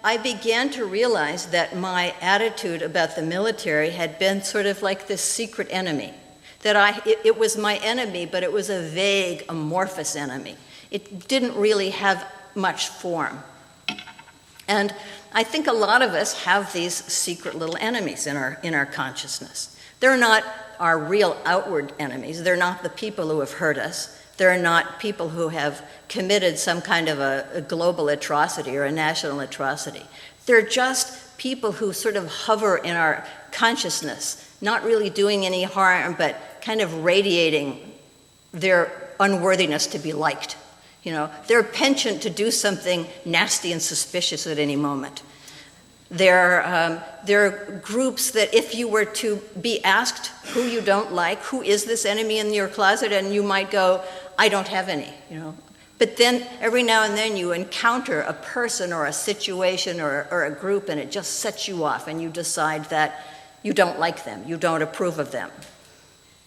I began to realize that my attitude about the military had been sort of like this secret enemy. That it was my enemy, but it was a vague, amorphous enemy. It didn't really have much form. And I think a lot of us have these secret little enemies in our consciousness. They're not our real outward enemies. They're not the people who have hurt us. They're not people who have committed some kind of a global atrocity or a national atrocity. They're just people who sort of hover in our consciousness, not really doing any harm, but kind of radiating their unworthiness to be liked. You know, their penchant to do something nasty and suspicious at any moment. They're groups that if you were to be asked who you don't like, who is this enemy in your closet, and you might go, I don't have any, you know. But then every now and then you encounter a person or a situation or a group, and it just sets you off, and you decide that you don't like them, you don't approve of them.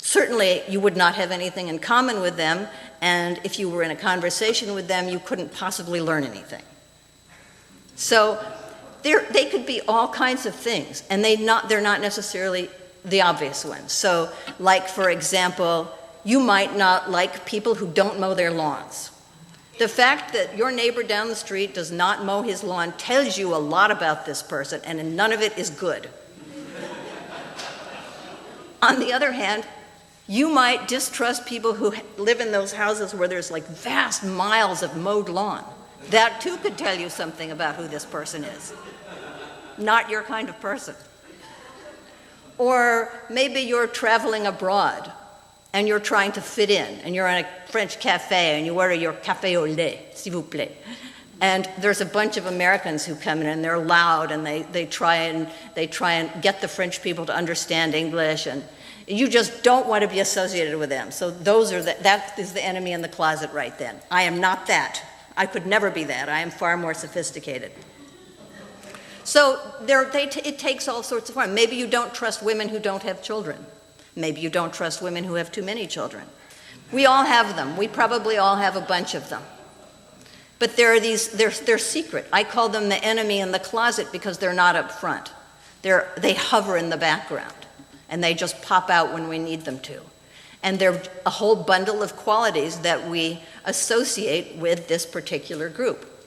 Certainly you would not have anything in common with them, and if you were in a conversation with them, you couldn't possibly learn anything. So they could be all kinds of things, and they're not necessarily the obvious ones. So, like, for example, you might not like people who don't mow their lawns. The fact that your neighbor down the street does not mow his lawn tells you a lot about this person, and none of it is good. On the other hand, you might distrust people who live in those houses where there's like vast miles of mowed lawn. That too could tell you something about who this person is. Not your kind of person. Or maybe you're traveling abroad and you're trying to fit in, and you're in a French cafe and you order your café au lait, s'il vous plaît. And there's a bunch of Americans who come in and they're loud and they try and get the French people to understand English, and you just don't want to be associated with them. So that is the enemy in the closet right then. I am not that. I could never be that. I am far more sophisticated. So it takes all sorts of form. Maybe you don't trust women who don't have children. Maybe you don't trust women who have too many children. We all have them. We probably all have a bunch of them. But they're secret. I call them the enemy in the closet because they're not up front. They hover in the background, and they just pop out when we need them to. And they're a whole bundle of qualities that we associate with this particular group.